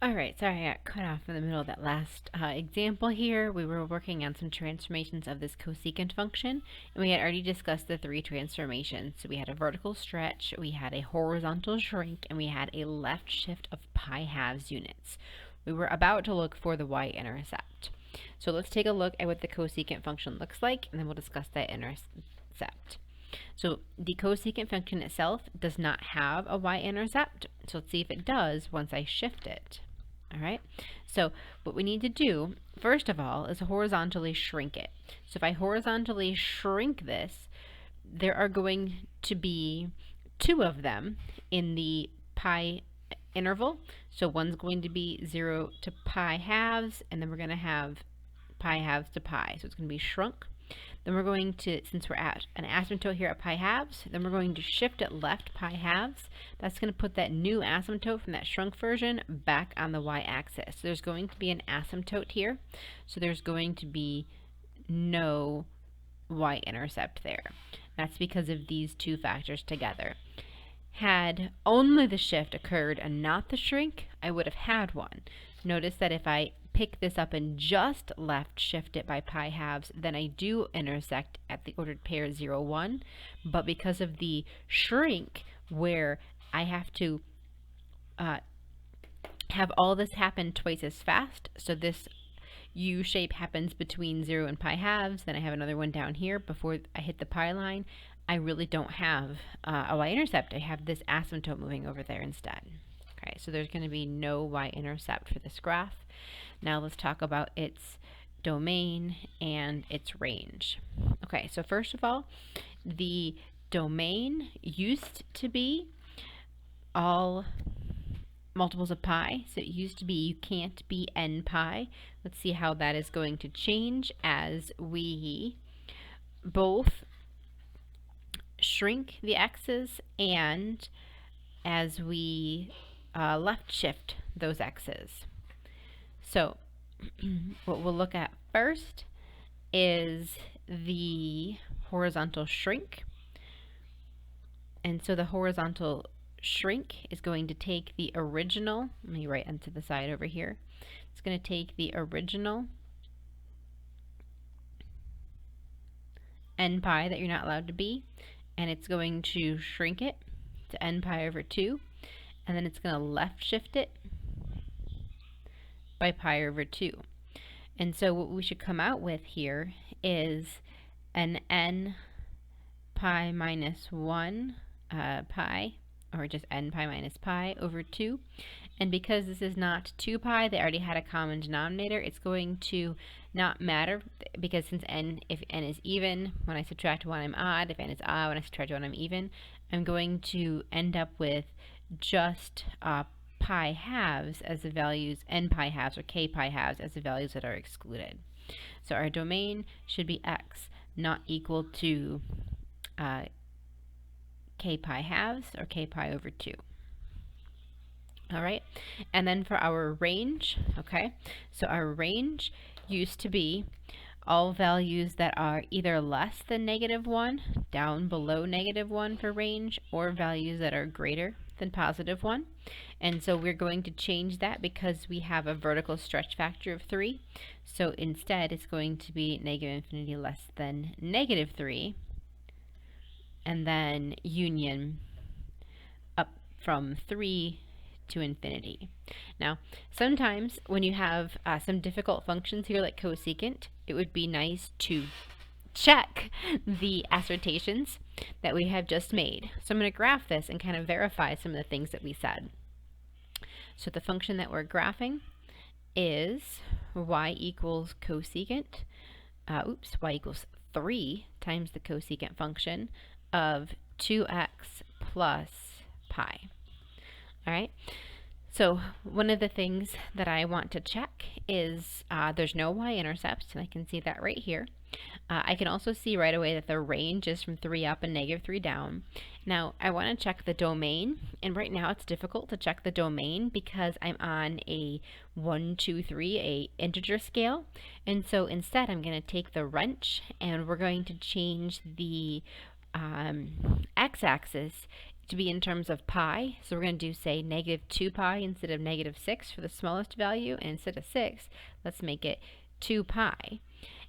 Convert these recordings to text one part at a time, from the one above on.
Alright, sorry I got cut off in the middle of that last example here. We were working on some transformations of this cosecant function, and we had already discussed the three transformations. So we had a vertical stretch, we had a horizontal shrink, and we had a left shift of pi halves units. We were about to look for the y-intercept. So let's take a look at what the cosecant function looks like, and then we'll discuss that intercept. So the cosecant function itself does not have a y-intercept, so let's see if it does once I shift it. Alright, so what we need to do, first of all, is horizontally shrink it. So if I horizontally shrink this, there are going to be two of them in the pi interval. So one's going to be 0 to pi halves, and then we're going to have pi halves to pi. So it's going to be shrunk. Then we're going to, since we're at an asymptote here at pi halves, then we're going to shift it left pi halves. That's going to put that new asymptote from that shrunk version back on the y-axis. So there's going to be an asymptote here. So there's going to be no y-intercept there. That's because of these two factors together. Had only the shift occurred and not the shrink, I would have had one. Notice that if I pick this up and just left shift it by pi halves, then I do intersect at the ordered pair 0, 1. But because of the shrink, where I have to have all this happen twice as fast, so this U shape happens between 0 and pi halves, then I have another one down here before I hit the pi line, I really don't have a y-intercept. I have this asymptote moving over there instead. Okay, so there's going to be no y-intercept for this graph. Now let's talk about its domain and its range. Okay, so first of all, the domain used to be all multiples of pi. So it used to be you can't be n pi. Let's see how that is going to change as we both shrink the x's and as we left shift those x's. So what we'll look at first is the horizontal shrink. And so the horizontal shrink is going to take the original, let me write onto the side over here, it's going to take the original n pi that you're not allowed to be, and it's going to shrink it to n pi over 2, and then it's going to left shift it by pi over 2. And so what we should come out with here is an n pi minus 1 pi, or just n pi minus pi over 2. And because this is not 2 pi, they already had a common denominator, it's going to not matter, because since n, if n is even, when I subtract 1 I'm odd, if n is odd, when I subtract 1 I'm even, I'm going to end up with just pi halves as the values, n pi halves or k pi halves as the values that are excluded. So our domain should be x not equal to k pi halves or k pi over 2. Alright, and then for our range, okay, so our range used to be all values that are either less than -1, down below -1 for range, or values that are greater than +1. And so we're going to change that because we have a vertical stretch factor of 3. So instead it's going to be -infinity less than -3, and then union up from 3 to infinity. Now, sometimes when you have some difficult functions here like cosecant, it would be nice to check the assertions that we have just made. So I'm going to graph this and kind of verify some of the things that we said. So the function that we're graphing is y equals cosecant, y equals 3 times the cosecant function of 2x plus pi. Alright, so one of the things that I want to check is there's no y-intercepts, and I can see that right here. I can also see right away that the range is from 3 up and -3 down. Now I want to check the domain, and right now it's difficult to check the domain because I'm on a 1, 2, 3, a integer scale, and so instead I'm going to take the wrench and we're going to change the x-axis to be in terms of pi. So we're going to do, say, negative 2 pi instead of negative 6 for the smallest value. And instead of 6, let's make it 2 pi.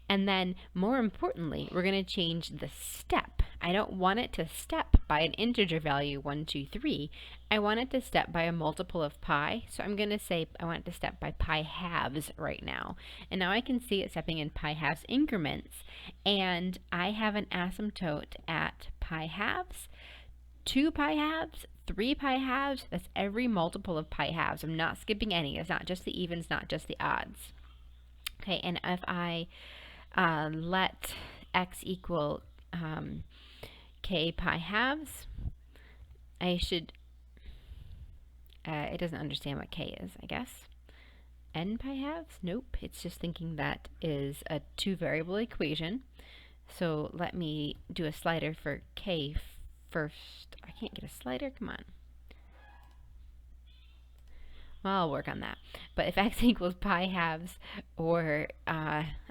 And then, more importantly, we're going to change the step. I don't want it to step by an integer value, 1, 2, 3. I want it to step by a multiple of pi. So I'm going to say I want it to step by pi halves right now. And now I can see it stepping in pi halves increments. And I have an asymptote at pi halves, 2 pi halves, 3 pi halves. That's every multiple of pi halves. I'm not skipping any. It's not just the evens, not just the odds. Okay, and if I let x equal k pi halves, I should, it doesn't understand what k is, I guess. N pi halves? Nope, it's just thinking that is a two-variable equation. So let me do a slider for k first. I can't get a slider, come on. Well, I'll work on that. But if x equals pi halves, or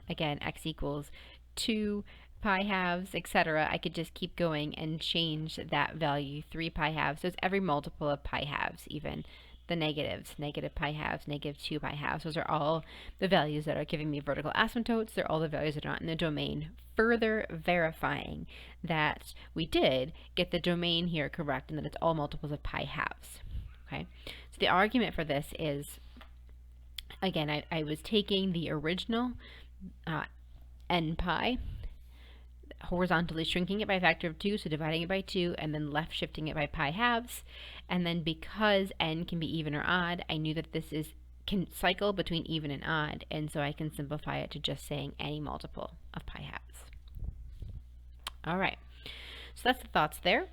again, x equals 2 pi halves, etc., I could just keep going and change that value, 3 pi halves. So it's every multiple of pi halves, even the negatives, negative pi halves, negative 2 pi halves. Those are all the values that are giving me vertical asymptotes. They're all the values that are not in the domain, further verifying that we did get the domain here correct and that it's all multiples of pi halves. Okay, so the argument for this is, again, I was taking the original n pi, horizontally shrinking it by a factor of 2, so dividing it by 2, and then left shifting it by pi halves. And then because n can be even or odd, I knew that this can cycle between even and odd, and so I can simplify it to just saying any multiple of pi halves. All right, so that's the thoughts there.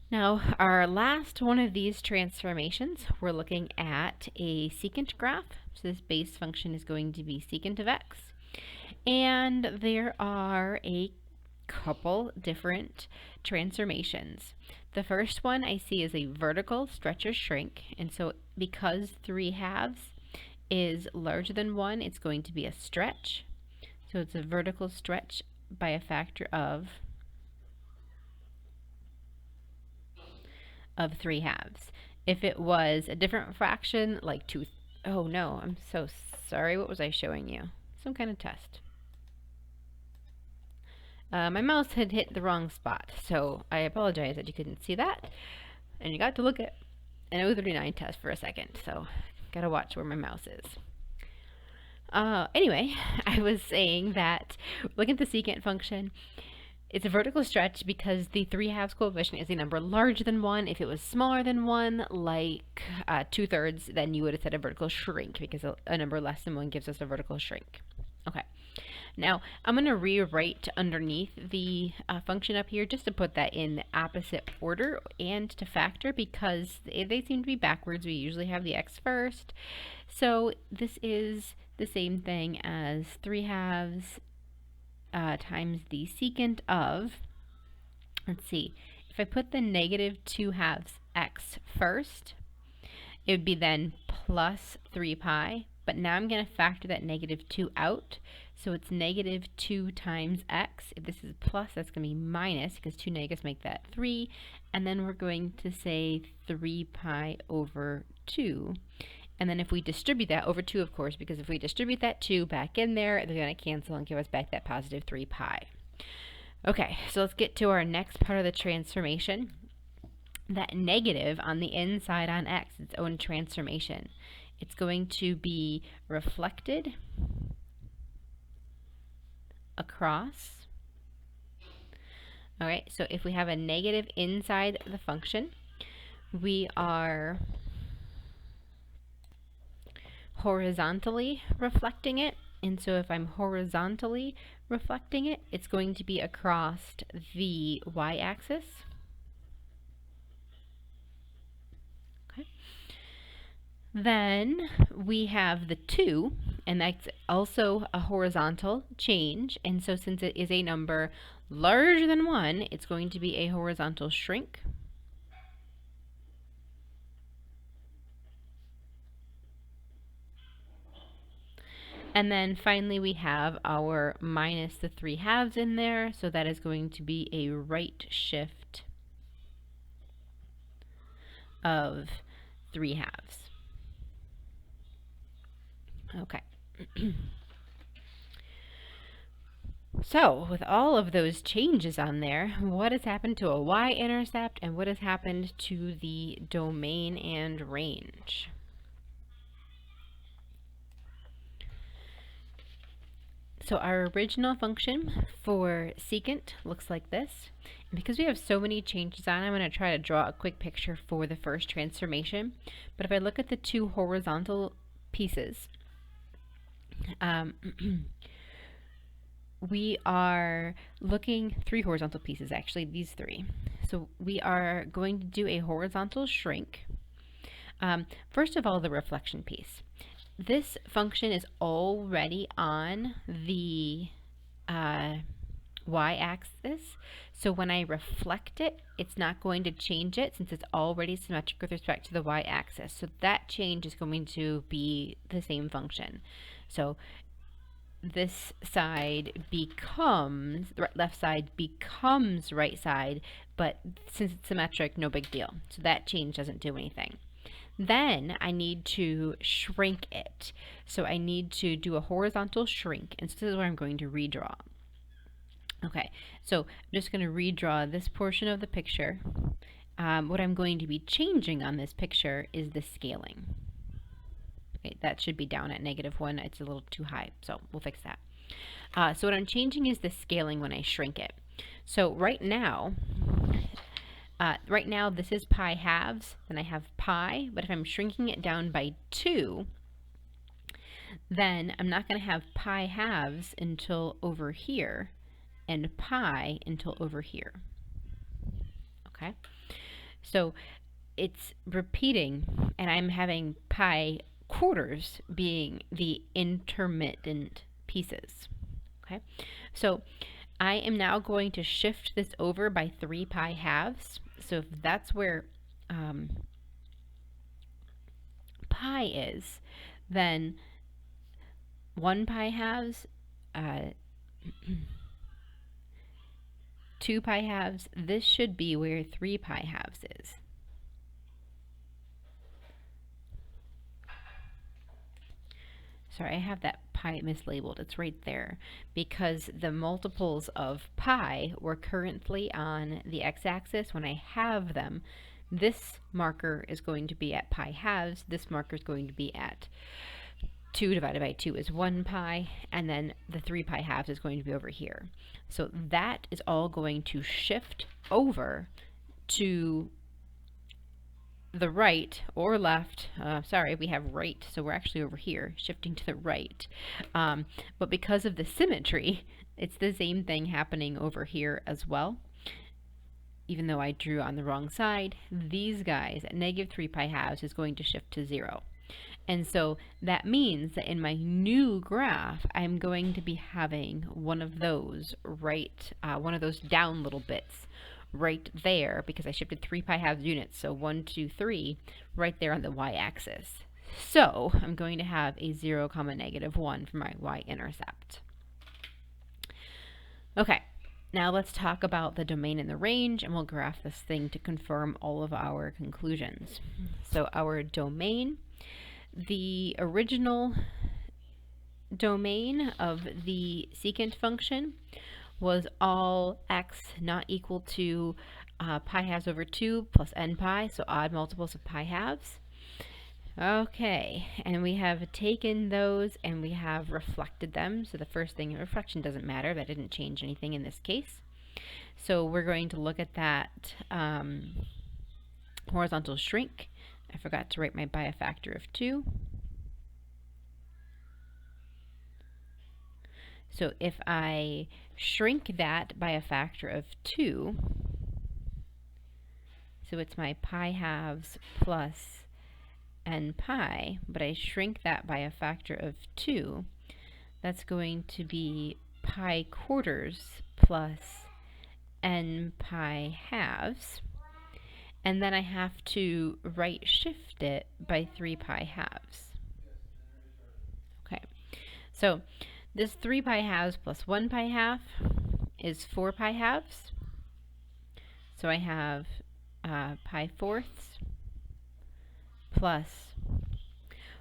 Now, our last one of these transformations, we're looking at a secant graph. So this base function is going to be secant of x. And there are a couple different transformations. The first one I see is a vertical stretch or shrink. And so because 3 halves is larger than 1, it's going to be a stretch. So it's a vertical stretch by a factor of 3 halves. If it was a different fraction, like 2, oh no, I'm so sorry, what was I showing you? Some kind of test. My mouse had hit the wrong spot, so I apologize that you couldn't see that. And you got to look at an O39 test for a second, so gotta watch where my mouse is. Anyway, I was saying that, look at the secant function. It's a vertical stretch because the 3 halves coefficient is a number larger than 1. If it was smaller than 1, like 2/3, then you would have said a vertical shrink, because a number less than 1 gives us a vertical shrink. Okay. Now, I'm going to rewrite underneath the function up here just to put that in the opposite order and to factor, because they seem to be backwards. We usually have the x first. So this is the same thing as 3 halves times the secant of, let's see, if I put the negative 2 halves x first, it would be then plus 3 pi. But now I'm going to factor that negative 2 out. So it's negative 2 times x. If this is plus, that's going to be minus, because 2 negatives make that 3. And then we're going to say 3 pi over 2. And then if we distribute that over 2, of course, because if we distribute that 2 back in there, they're going to cancel and give us back that positive 3 pi. Okay, so let's get to our next part of the transformation. That negative on the inside on x, its own transformation. It's going to be reflected across. All right, so if we have a negative inside the function, we are horizontally reflecting it. And so if I'm horizontally reflecting it, it's going to be across the y-axis. Then we have the 2, and that's also a horizontal change. And so since it is a number larger than 1, it's going to be a horizontal shrink. And then finally we have our minus the 3 halves in there, so that is going to be a right shift of 3 halves. Okay. So, with all of those changes on there, what has happened to a y-intercept and what has happened to the domain and range? So our original function for secant looks like this. And because we have so many changes on, I'm going to try to draw a quick picture for the first transformation. But if I look at the two horizontal pieces, we are looking, 3 horizontal pieces actually, these 3. So we are going to do a horizontal shrink. First of all, the reflection piece. This function is already on the y-axis, so when I reflect it, it's not going to change it since it's already symmetric with respect to the y-axis. So that change is going to be the same function. So this side becomes, left side becomes right side, but since it's symmetric, no big deal. So that change doesn't do anything. Then I need to shrink it. So I need to do a horizontal shrink, and so this is where I'm going to redraw. Okay, so I'm just going to redraw this portion of the picture. What I'm going to be changing on this picture is the scaling. Okay, that should be down at -1. It's a little too high, so we'll fix that. So what I'm changing is the scaling when I shrink it. So right now this is pi halves, then I have pi, but if I'm shrinking it down by 2, then I'm not going to have pi halves until over here, and pi until over here. Okay? So it's repeating, and I'm having pi quarters being the intermittent pieces. Okay? So I am now going to shift this over by 3 pi halves. So if that's where pi is, then 1 pi halves, 2 pi halves, this should be where 3 pi halves is. Sorry, I have that pi mislabeled. It's right there because the multiples of pi were currently on the x-axis. When I have them, this marker is going to be at pi halves, this marker is going to be at 2 divided by 2 is 1 pi, and then the 3 pi halves is going to be over here. So that is all going to shift over to the right or left. Sorry, we have right, so we're actually over here, shifting to the right. But because of the symmetry, it's the same thing happening over here as well. Even though I drew on the wrong side, these guys at -3 pi halves is going to shift to 0. And so that means that in my new graph, I'm going to be having one of those one of those down little bits right there because I shifted 3 pi halves units. So 1, 2, 3 right there on the y-axis. So I'm going to have a 0, -1 for my y-intercept. Okay, now let's talk about the domain and the range, and we'll graph this thing to confirm all of our conclusions. So our domain, the original domain of the secant function was all x not equal to pi halves over 2 plus n pi, so odd multiples of pi halves. Okay, and we have taken those and we have reflected them. So the first thing, reflection doesn't matter, that didn't change anything in this case. So we're going to look at that horizontal shrink. I forgot to write my by a factor of 2. So if I shrink that by a factor of 2, so it's my pi halves plus n pi, but I shrink that by a factor of 2, that's going to be pi quarters plus n pi halves. And then I have to right shift it by 3 pi halves. Okay, so this 3 pi halves plus 1 pi half is 4 pi halves. So I have pi fourths plus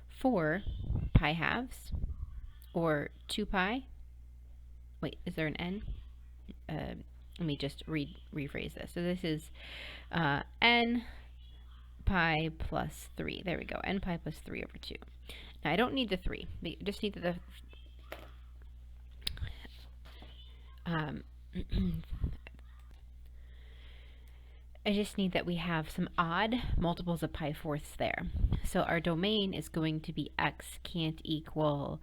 4 pi halves, or 2 pi. Wait, is there an n? Let me just rephrase this. So this is n pi plus 3. There we go. N pi plus 3 over 2. Now I don't need the 3. I just need the I just need that we have some odd multiples of pi fourths there. So our domain is going to be x can't equal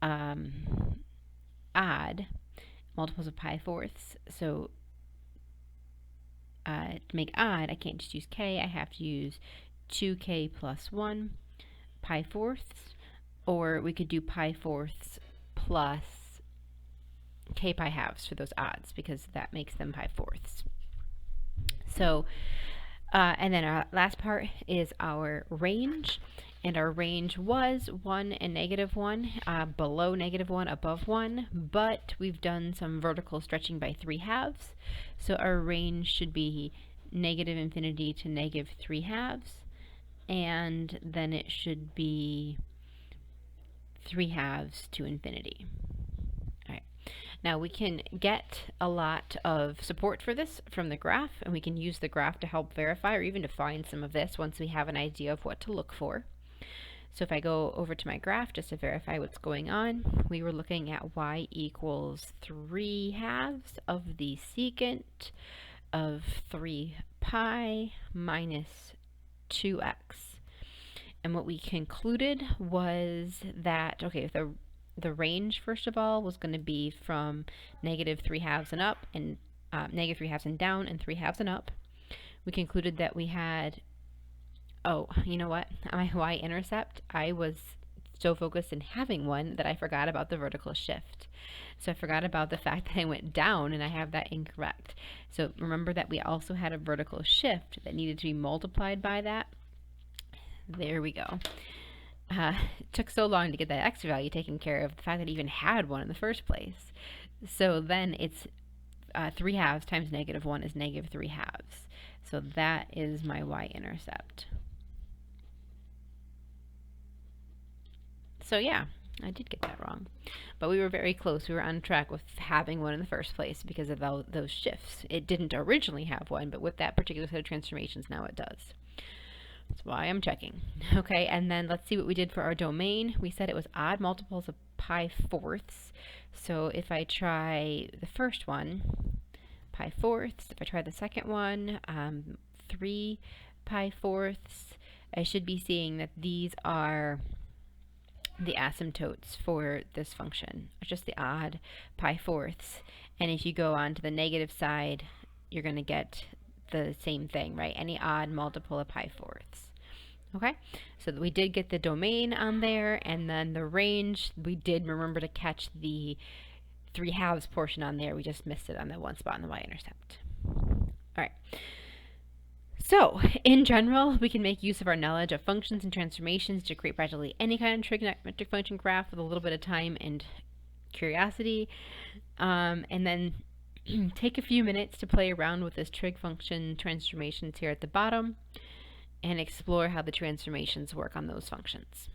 odd multiples of pi fourths. So to make odd, I can't just use k, I have to use 2k plus 1 pi fourths, or we could do pi fourths plus k pi halves for those odds, because that makes them pi fourths. So, and then our last part is our range, and our range was 1 and -1, below -1, above 1, but we've done some vertical stretching by 3/2, so our range should be -infinity to -3/2, and then it should be 3/2 to infinity. Now we can get a lot of support for this from the graph, and we can use the graph to help verify or even to find some of this once we have an idea of what to look for. So if I go over to my graph just to verify what's going on, we were looking at y equals 3/2 of the secant of 3 pi minus 2x. And what we concluded was that, okay, the range, first of all, was going to be from -3/2 and up, and -3/2 and down, and 3/2 and up. We concluded that we had, oh, you know what? My y-intercept, I was so focused in having one that I forgot about the vertical shift. So I forgot about the fact that I went down, and I have that incorrect. So remember that we also had a vertical shift that needed to be multiplied by that. There we go. It took so long to get that x value taken care of, the fact that it even had one in the first place. So then it's 3/2 times -1 is -3/2. So that is my y-intercept. So yeah, I did get that wrong. But we were very close. We were on track with having one in the first place because of those shifts. It didn't originally have one, but with that particular set of transformations, now it does. That's why I'm checking. Okay, and then let's see what we did for our domain. We said it was odd multiples of pi fourths. So if I try the first one, pi fourths. If I try the second one, 3 pi fourths. I should be seeing that these are the asymptotes for this function, just the odd pi fourths. And if you go on to the negative side, you're going to get the same thing, right? Any odd multiple of pi fourths. Okay, so we did get the domain on there, and then the range, we did remember to catch the 3/2 portion on there. We just missed it on that one spot in the y-intercept. All right. So, in general, we can make use of our knowledge of functions and transformations to create practically any kind of trigonometric function graph with a little bit of time and curiosity, and then take a few minutes to play around with this trig function transformations here at the bottom and explore how the transformations work on those functions.